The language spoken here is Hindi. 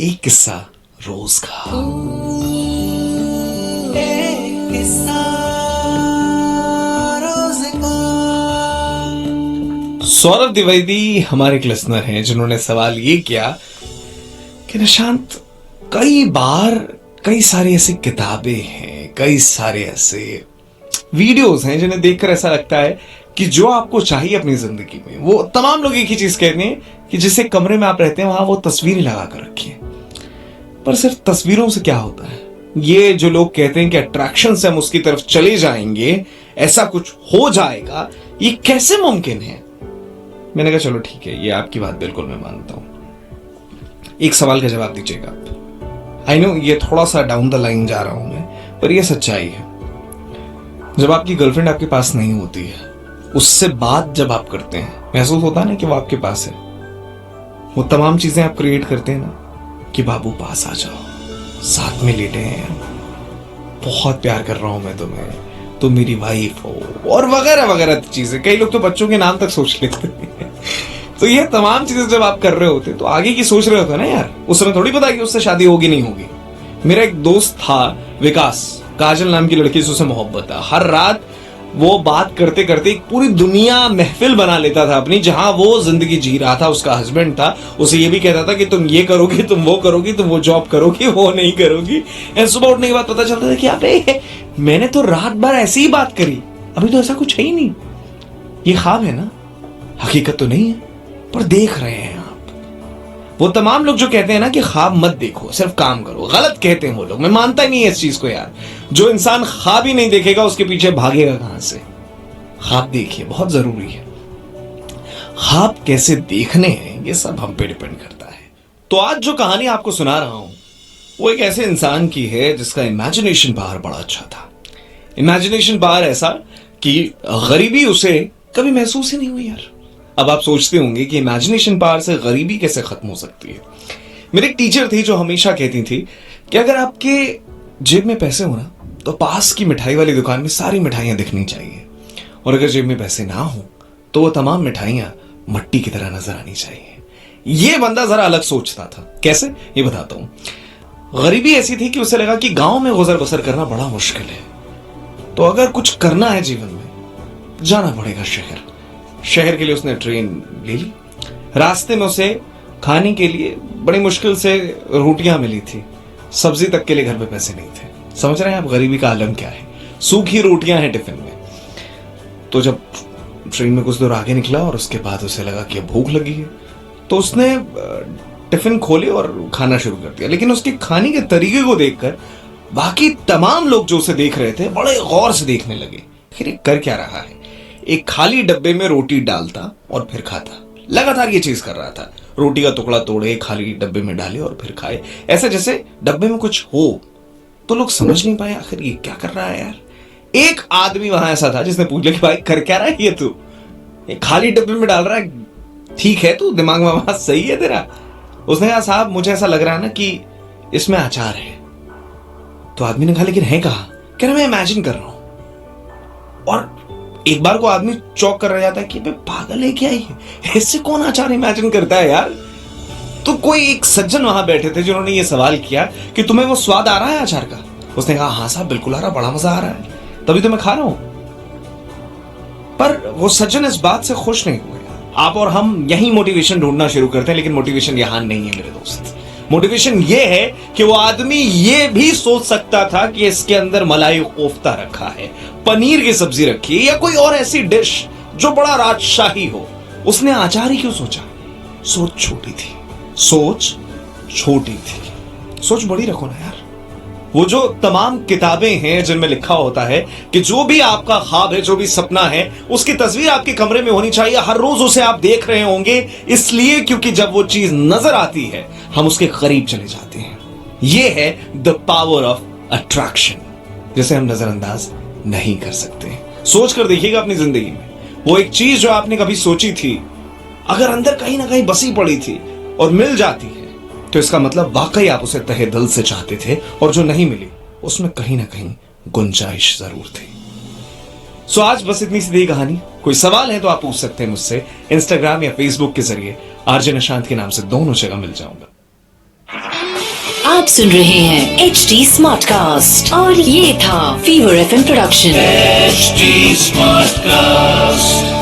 एक किस्सा रोज का। सौरभ द्विवेदी हमारे एक लिसनर हैं जिन्होंने सवाल ये किया कि निशांत, कई बार कई सारी ऐसी किताबें हैं, कई सारे ऐसे वीडियोस हैं जिन्हें देखकर ऐसा लगता है कि जो आपको चाहिए अपनी जिंदगी में, वो तमाम लोग एक ही चीज कहते हैं कि जिस कमरे में आप रहते हैं वहां वो तस्वीरें लगा कर रखी है। पर सिर्फ तस्वीरों से क्या होता है? ये जो लोग कहते हैं कि अट्रैक्शन से हम उसकी तरफ चले जाएंगे, ऐसा कुछ हो जाएगा, ये कैसे मुमकिन है? मैंने कहा चलो ठीक है, ये आपकी बात बिल्कुल मैं मानता हूं। एक सवाल का जवाब दीजिएगा आप। आई नो ये थोड़ा सा डाउन द लाइन जा रहा हूं मैं, पर यह सच्चाई है। जब आपकी गर्लफ्रेंड आपके पास नहीं होती है, उससे बात जब आप करते हैं, महसूस होता है ना कि वो आपके पास है। वो तमाम चीजें आप क्रिएट करते हैं ना कि बाबू पास आ जाओ, साथ में लेटे हैं, बहुत प्यार कर रहा हूं मैं तुम्हें, तुम मेरी वाइफ हो, और वगैरह वगैरह चीजें। कई लोग तो बच्चों के नाम तक सोच लेते हैं। तो ये तमाम चीजें जब आप कर रहे होते तो आगे की सोच रहे होते ना यार, उस समय थोड़ी पता कि उससे शादी होगी नहीं होगी। मेरा एक दोस्त था विकास, काजल नाम की लड़की से उसे मोहब्बत था। हर रात वो बात करते करते एक पूरी दुनिया महफिल बना लेता था अपनी, जहां वो जिंदगी जी रहा था। उसका हस्बैंड था, उसे ये भी कहता था कि तुम ये करोगी, तुम वो करोगी, तुम वो जॉब करोगी, वो नहीं करोगी। सुबह उठने के बाद पता चलता था कि अबे मैंने तो रात भर ऐसी ही बात करी, अभी तो ऐसा कुछ है ही नहीं। ये ख्वाब है ना, हकीकत तो नहीं है, पर देख रहे हैं आप। वो तमाम लोग जो कहते हैं ना कि ख्वाब मत देखो, सिर्फ काम करो, गलत कहते हैं वो लोग। मैं मानता ही नहीं है इस चीज को यार। जो इंसान ख्वाब ही नहीं देखेगा उसके पीछे भागेगा कहां से? ख्वाब देखिए, बहुत जरूरी है। ख्वाब कैसे देखने हैं ये सब हम पे डिपेंड करता है। तो आज जो कहानी आपको सुना रहा हूं वो एक ऐसे इंसान की है जिसका इमेजिनेशन पावर बड़ा अच्छा था। इमेजिनेशन पावर ऐसा कि गरीबी उसे कभी महसूस ही नहीं हुई यार। अब आप सोचते होंगे कि इमेजिनेशन पावर से गरीबी कैसे खत्म हो सकती है। मेरी एक टीचर थी जो हमेशा कहती थी कि अगर आपके जेब में पैसे हो ना तो पास की मिठाई वाली दुकान में सारी मिठाइयां दिखनी चाहिए, और अगर जेब में पैसे ना हो तो वो तमाम मिठाइयां मट्टी की तरह नजर आनी चाहिए। ये बंदा जरा अलग सोचता था। कैसे, ये बताता हूं। गरीबी ऐसी थी कि उसे लगा कि गांव में गुजर बसर करना बड़ा मुश्किल है, तो अगर कुछ करना है जीवन में जाना पड़ेगा शहर। शहर के लिए उसने ट्रेन ले ली। रास्ते में उसे खाने के लिए बड़ी मुश्किल से रोटियां मिली थी, सब्जी तक के लिए घर में पैसे नहीं थे। समझ रहे हैं आप गरीबी का आलम क्या है? सूखी रोटियां हैं टिफिन में। तो जब ट्रेन में कुछ दूर आगे निकला और उसके बाद उसे लगा कि भूख लगी है, तो उसने टिफिन खोले और खाना शुरू कर दिया। लेकिन उसके खाने के तरीके को देखकर बाकी तमाम लोग जो उसे देख रहे थे बड़े गौर से देखने लगे। आखिर कर क्या रहा है? एक खाली डब्बे में रोटी डालता और फिर खाता। लगातार ये चीज कर रहा था। रोटी का टुकड़ा तोड़े, खाली डब्बे में डाले और फिर खाए, ऐसे जैसे डब्बे में कुछ हो। तो लोग समझ नहीं पाए आखिर ये क्या कर रहा है यार। एक आदमी वहां ऐसा था जिसने पूछ लिया कि भाई कर क्या रहा है ये तू? एक खाली डब्बे में डाल रहा है, ठीक है तू, दिमाग में बात सही है तेरा? उसने कहा साहब मुझे ऐसा लग रहा है ना कि इसमें अचार है। तो आदमी ने कहा लेकिन है कहा? कह रहा मैं इमेजिन कर रहा हूं। और एक बार को आदमी चौक कर रह जाता है कि पागल है क्या ये, इससे कौन अचार इमेजिन करता है यार? तो कोई एक सज्जन वहां बैठे थे जिन्होंने ये सवाल किया कि तुम्हें वो स्वाद आ रहा है अचार का? उसने कहा हाँ साहब बिल्कुल आ रहा, बड़ा मजा आ रहा है, तभी तो मैं खा रहा हूं। पर वो सज्जन इस बात से खुश नहीं हुए। आप और हम यही मोटिवेशन ढूंढना शुरू करते हैं, लेकिन मोटिवेशन यहां नहीं है मेरे दोस्त। मोटिवेशन ये है कि वो आदमी ये भी सोच सकता था कि इसके अंदर मलाई कोफ्ता रखा है, पनीर की सब्जी रखी है, या कोई और ऐसी डिश जो बड़ा राजशाही हो। उसने अचार ही क्यों सोचा? सोच छोटी थी, सोच छोटी थी। सोच बड़ी रखो ना यार। वो जो तमाम किताबें हैं जिनमें लिखा होता है कि जो भी आपका ख्वाब है, जो भी सपना है, उसकी तस्वीर आपके कमरे में होनी चाहिए। हर रोज उसे आप देख रहे होंगे, इसलिए क्योंकि जब वो चीज नजर आती है हम उसके करीब चले जाते हैं। यह है द पावर ऑफ अट्रैक्शन, जिसे हम नजरअंदाज नहीं कर सकते। सोच कर देखिएगा अपनी जिंदगी में, वो एक चीज जो आपने कभी सोची थी, अगर अंदर कहीं ना कहीं बसी पड़ी थी और मिल जाती है, तो इसका मतलब वाकई आप उसे तहे दिल से चाहते थे, और जो नहीं मिली उसमें कहीं ना कहीं गुंजाइश जरूर थी। सो आज बस इतनी सी कहानी। कोई सवाल है तो आप पूछ सकते हैं मुझसे इंस्टाग्राम या फेसबुक के जरिए। आरजे निशांत के नाम से दोनों जगह मिल जाऊंगा। आप सुन रहे हैं HD Smartcast और ये था Fever FM production. HD Smartcast।